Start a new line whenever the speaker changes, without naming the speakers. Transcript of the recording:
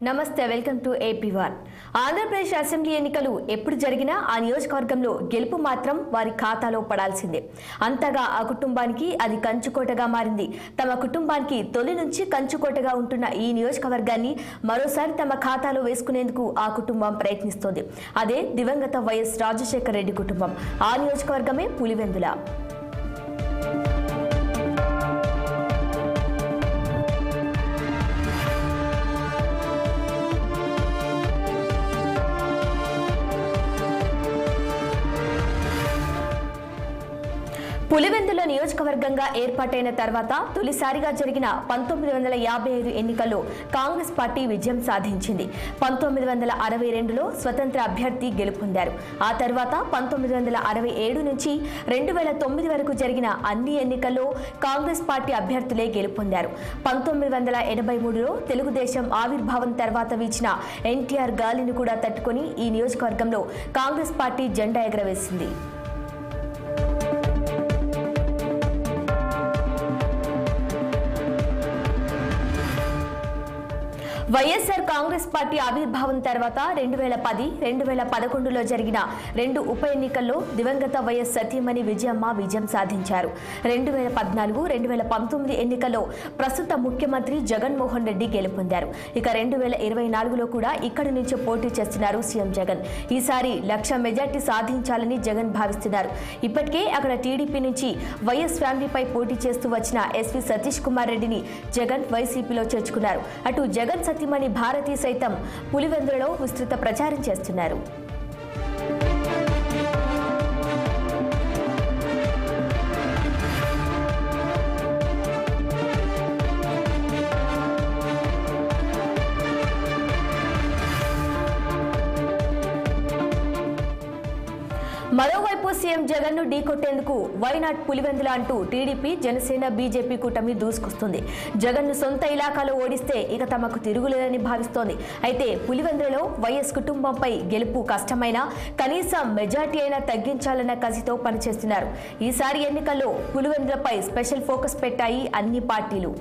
నమస్తే welcome to AP1 Andhra Pradesh assembly ఎన్నికలు ఎప్పుడు జరిగినా ఆ నియోజకవర్గంలో గెలుపు మాత్రం వారి ఖాతాలో పడాల్సిందే. అంతగా ఆ కుటుంబానికి అది కంచుకోటగా మారింది. తమ కుటుంబానికి తొలి నుంచి కంచుకోటగా ఉంటున్న ఈ నియోజకవర్గాన్ని మరోసారి తమ ఖాతాలో వేసుకునేందుకు ఆ కుటుంబం ప్రయత్నిస్తోంది. అదే దివంగత వైఎస్ రాజశేఖర రెడ్డి కుటుంబం. ఆ నియోజకవర్గమే పులివెందుల. పులివెందుల నియోజకవర్గంగా ఏర్పాటైన తర్వాత తొలిసారిగా జరిగిన 1955 ఎన్నికల్లో కాంగ్రెస్ పార్టీ విజయం సాధించింది. 1962లో స్వతంత్ర అభ్యర్థి గెలుపొందారు. ఆ తర్వాత 1967 నుంచి 2009 వరకు జరిగిన అన్ని ఎన్నికల్లో కాంగ్రెస్ పార్టీ అభ్యర్థులే గెలుపొందారు. 1983లో తెలుగుదేశం ఆవిర్భావం తర్వాత వీచిన ఎన్టీఆర్ గాలిని కూడా తట్టుకొని ఈ నియోజకవర్గంలో కాంగ్రెస్ పార్టీ జెండా ఎగరవేసింది. వైఎస్ఆర్ కాంగ్రెస్ పార్టీ ఆవిర్భావం తర్వాత 2010, 2011లో జరిగిన 2 ఉప ఎన్నికల్లో దివంగత వైఎస్ సతీమణి విజయమ్మ విజయం సాధించారు. 2014, 2019 ఎన్నికల్లో ప్రస్తుత ముఖ్యమంత్రి జగన్మోహన్ రెడ్డి గెలుపొందారు. ఇక 2024లో కూడా ఇక్కడి నుంచి పోటీ చేస్తున్నారు సీఎం జగన్. ఈసారి 1,00,000 మెజార్టీ సాధించాలని జగన్ భావిస్తున్నారు. ఇప్పటికే అక్కడ టీడీపీ నుంచి వైఎస్ ఫ్యామిలీపై పోటీ చేస్తూ వచ్చిన ఎస్వి సతీష్ కుమార్ రెడ్డిని జగన్ వైసీపీలో చేర్చుకున్నారు. అటు జగన్ సతీమణి భారతి సైతం పులివెందులలో విస్తృత ప్రచారం చేస్తున్నారు. మరోవైపు సీఎం జగన్ ను ఢీకొట్టేందుకు వైనాట్ పులివెందుల అంటూ టీడీపీ, జనసేన, బీజేపీ కూటమి దూసుకొస్తుంది. జగన్ ను సొంత ఇలాకాలో ఓడిస్తే ఇక తమకు తిరుగులేదని భావిస్తోంది. అయితే పులివెందులలో వైఎస్ కుటుంబంపై గెలుపు కష్టమైనా కనీసం మెజార్టీ అయినా తగ్గించాలన్న కసితో పనిచేస్తున్నారు. ఈసారి ఎన్నికల్లో పులివెందులపై స్పెషల్ ఫోకస్ పెట్టాయి అన్ని పార్టీలు.